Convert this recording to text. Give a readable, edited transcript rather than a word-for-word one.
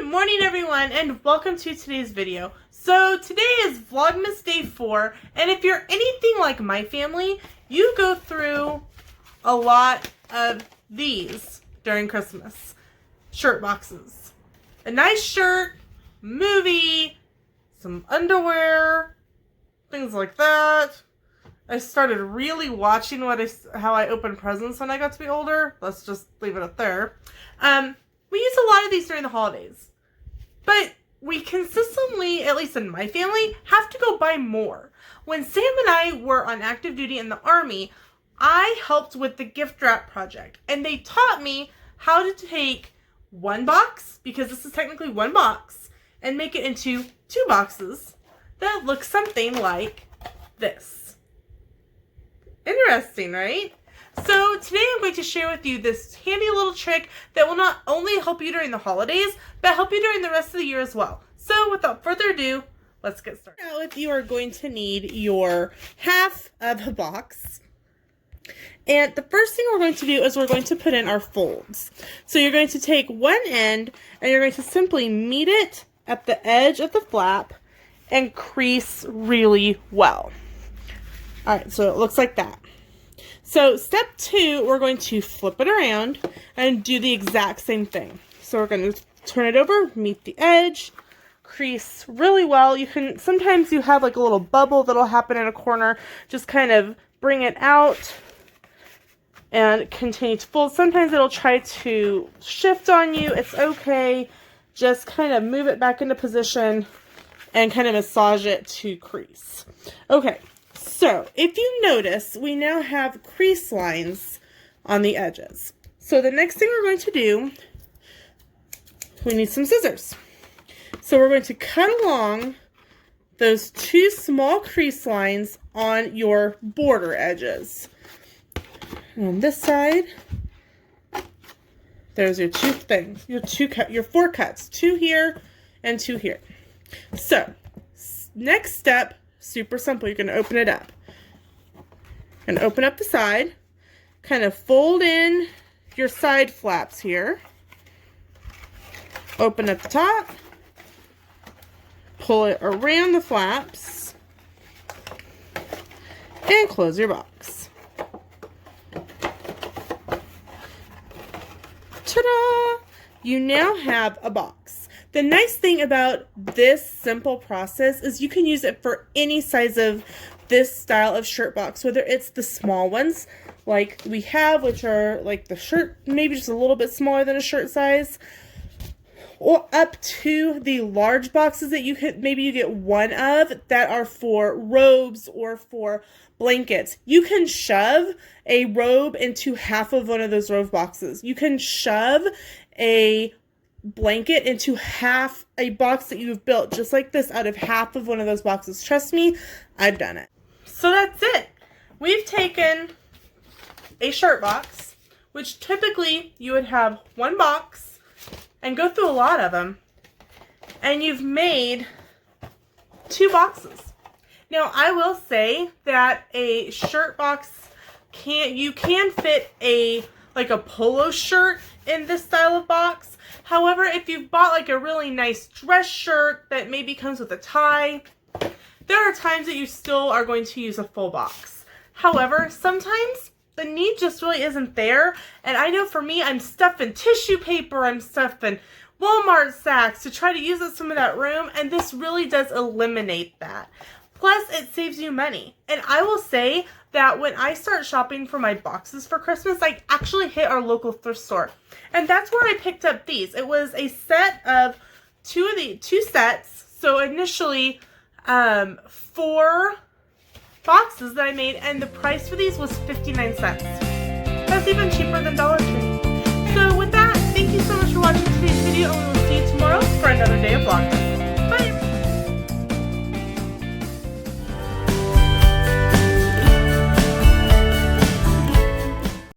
morning everyone, and welcome to today's video. So today is Vlogmas day 4, and if you're anything like my family, you go through a lot of these during Christmas. Shirt boxes. A nice shirt, movie, some underwear, things like that. I started really watching how I open presents when I got to be older. Let's just leave it up there. We use a lot of these during the holidays. But we consistently, at least in my family, have to go buy more. When Sam and I were on active duty in the Army, I helped with the gift wrap project. And they taught me how to take one box, because this is technically one box, and make it into 2 boxes that look something like this. Interesting, right? So today I'm going to share with you this handy little trick that will not only help you during the holidays, but help you during the rest of the year as well. So without further ado, let's get started. Now, if you are going to need your half of a box, and the first thing we're going to do is we're going to put in our folds. So you're going to take one end and you're going to simply meet it at the edge of the flap and crease really well. Alright, so it looks like that. So step 2, we're going to flip it around and do the exact same thing. So we're going to turn it over, meet the edge, crease really well. Sometimes you have like a little bubble that'll happen in a corner. Just kind of bring it out and continue to fold. Sometimes it'll try to shift on you. It's okay. Just kind of move it back into position and kind of massage it to crease. Okay. So, if you notice, we now have crease lines on the edges. So, the next thing we're going to do, we need some scissors. So, we're going to cut along those 2 small crease lines on your border edges. And on this side, there's your 2 things, your 4 cuts, 2 here and 2 here. So, next step, super simple. You're going to open it up. And open up the side. Kind of fold in your side flaps here. Open at the top. Pull it around the flaps. And close your box. Ta-da! You now have a box. The nice thing about this simple process is you can use it for any size of this style of shirt box, whether it's the small ones like we have, which are like the shirt, maybe just a little bit smaller than a shirt size, or up to the large boxes that you get one of that are for robes or for blankets. You can shove a robe into half of one of those robe boxes. You can shove a blanket into half a box that you've built just like this out of half of one of those boxes. Trust me, I've done it. So that's it. We've taken a shirt box, which typically you would have one box and go through a lot of them, and you've made 2 boxes. Now I will say that a shirt box you can fit a polo shirt in this style of box. However, if you've bought like a really nice dress shirt that maybe comes with a tie, there are times that you still are going to use a full box. However, sometimes the need just really isn't there. And I know for me, I'm stuffing tissue paper, I'm stuffing Walmart sacks to try to use up some of that room. And this really does eliminate that. Plus, it saves you money. And I will say that when I start shopping for my boxes for Christmas, I actually hit our local thrift store. And that's where I picked up these. It was a set of 2 sets. So initially, 4 boxes that I made, and the price for these was 59 cents. That's even cheaper than Dollar Tree. So with that, thank you so much for watching today's video, and we will see you tomorrow for another day